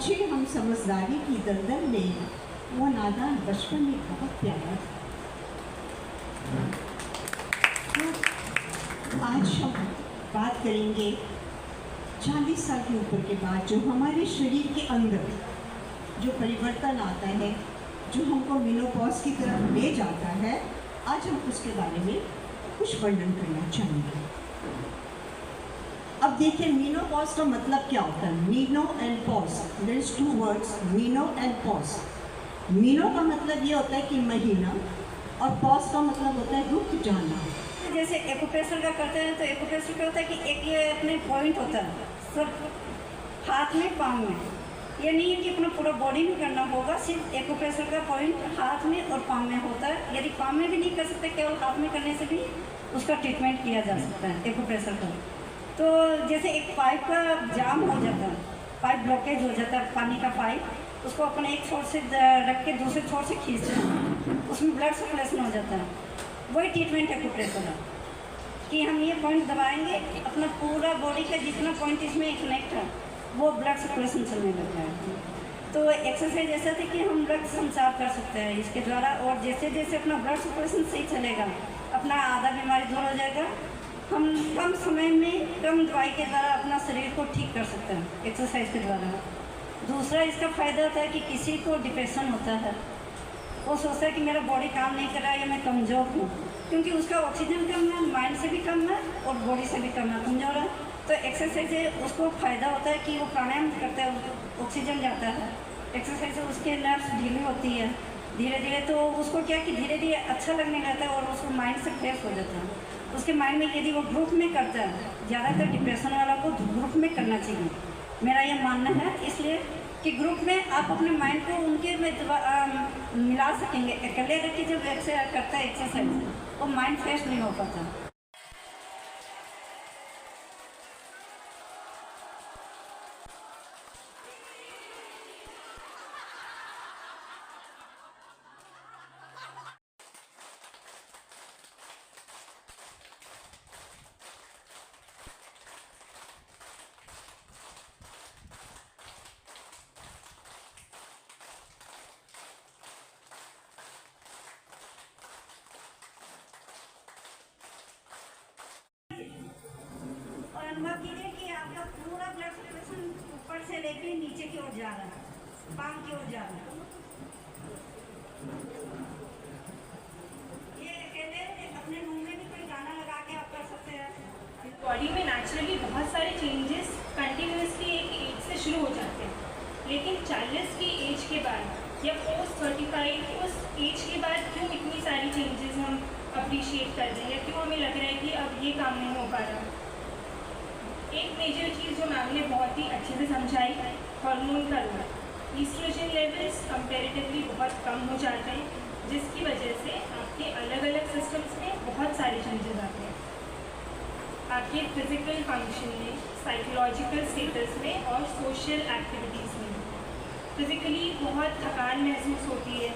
पहुँचे हम समझदारी की दलदल में, वो नादान बचपन में बहुत प्यारा था। तो आज हम बात करेंगे 40 साल के ऊपर के बाद जो हमारे शरीर के अंदर जो परिवर्तन आता है, जो हमको मेनोपॉज की तरफ ले जाता है। आज हम उसके बारे में कुछ वर्णन करना चाहेंगे। अब देखिए, मेनोपॉज का मतलब क्या होता है। Meno and pause, there is 2 words, meno and pause. Meno का मतलब ये होता है कि महीना, और पॉज का मतलब होता है रुक जाना। जैसे एक्यूप्रेशर का करते हैं तो एक्यूप्रेशर क्या होता है कि एक ये अपने पॉइंट होता है सब हाथ में, पाँव में। ये नहीं है कि अपना पूरा बॉडी में करना होगा, सिर्फ एक्यूप्रेशर का पॉइंट हाथ में और पाँव में होता है। यदि पाँव में भी नहीं कर सकते, केवल हाथ में करने से भी उसका ट्रीटमेंट किया जा सकता है एक्यूप्रेशर का। तो जैसे एक पाइप का जाम हो जाता है, पाइप ब्लॉकेज हो जाता है, पानी का पाइप, उसको अपने एक छोर से रख के दूसरे छोर से खींचते हैं, उसमें ब्लड सर्कुलेशन हो जाता है। वही ट्रीटमेंट एक्यूप्रेशर है कि हम ये पॉइंट दबाएंगे, अपना पूरा बॉडी का जितना पॉइंट इसमें कनेक्ट है वो ब्लड सर्कुलेशन चलने लगता है। तो एक्सरसाइज ऐसा था कि हम रक्त संचार कर सकते हैं इसके द्वारा, और जैसे जैसे अपना ब्लड सर्कुलेशन सही चलेगा, अपना आधा बीमारी दूर हो जाएगा। हम कम समय में कम दवाई के द्वारा अपना शरीर को ठीक कर सकते हैं एक्सरसाइज के द्वारा। दूसरा इसका फ़ायदा होता है कि किसी को डिप्रेशन होता है, वो सोचता है कि मेरा बॉडी काम नहीं कर रहा है या मैं कमज़ोर हूँ, क्योंकि उसका ऑक्सीजन कम है, माइंड से भी कम है और बॉडी से भी कम है, कमज़ोर है। तो एक्सरसाइज है, उसको फ़ायदा होता है कि वो प्राणायाम करता है, ऑक्सीजन जाता है। एक्सरसाइज से उसके नर्व्स ढीली होती है धीरे धीरे, तो उसको क्या कि धीरे धीरे अच्छा लगने लगता है और उसको माइंड से फ्रेश हो जाता है। उसके माइंड में यदि वो ग्रुप में करता है, ज़्यादातर डिप्रेशन वाला को ग्रुप में करना चाहिए, मेरा ये मानना है। इसलिए कि ग्रुप में आप अपने माइंड को उनके में मिला सकेंगे। अकेले रह के जब करता है एक्सरसाइज, वो माइंड फ्रेश नहीं हो पाता। अनुभव कीजिए कि आपका पूरा ब्लड सर्कुलेशन ऊपर से लेके नीचे की ओर जा रहा है, पाँव की ओर जा रहा है। ये अकेले अपने मुंह में भी कोई गाना लगा के आप कर सकते हैं। बॉडी में नेचुरली बहुत सारे चेंजेस कंटिन्यूसली एक एज से शुरू हो जाते हैं, लेकिन 40 की एज के बाद या पोस्ट 35 उस एज के बाद क्यों इतनी सारी चेंजेस हम अप्रिशिएट कर रहे हैं, या क्यों हमें लग रहा है कि अब ये काम नहीं हो पा रहा। एक मेजर चीज़ जो मैम ने बहुत ही अच्छे से समझाई, हार्मोन का रोल। ईस्ट्रोजन लेवल्स कंपैरेटिवली बहुत कम हो जाते हैं, जिसकी वजह से आपके अलग अलग सिस्टम्स में बहुत सारे चेंजेस आते हैं, आपके फिजिकल फंक्शन में, साइकोलॉजिकल स्टेटस में और सोशल एक्टिविटीज़ में। फिज़िकली बहुत थकान महसूस होती है,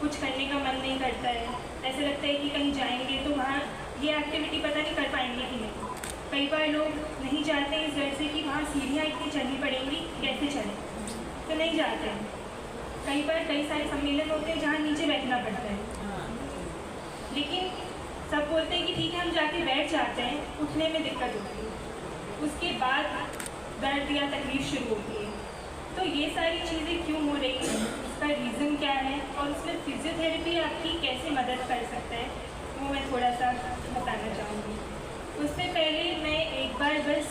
कुछ करने का मन नहीं करता है, ऐसा लगता है कि कहीं जाएंगे तो वहाँ ये एक्टिविटी पता नहीं कर पाएंगे कि नहीं। कई बार लोग नहीं जाते इस डर से कि वहाँ सीढ़ियाँ इतनी चढ़नी पड़ेंगी, कैसे चढ़ें, तो नहीं जाते हैं। कई बार कई सारे सम्मेलन होते हैं जहाँ नीचे बैठना पड़ता है, लेकिन सब बोलते हैं कि ठीक है हम जाके बैठ जाते हैं, उठने में दिक्कत होती है, उसके बाद दर्द या तकलीफ शुरू होती है। तो ये सारी चीज़ें क्यों हो रही हैं, उसका रीज़न क्या है और उसमें फिजियोथेरेपी आपकी कैसे मदद कर सकता है, वो मैं थोड़ा सा बताना चाहूँगी। उससे पहले मैं एक बार बस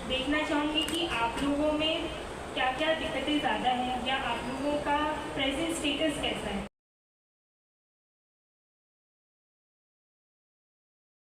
देखना चाहूँगी कि आप लोगों में क्या क्या दिक्कतें ज़्यादा हैं या आप लोगों का प्रेजेंट स्टेटस कैसा है।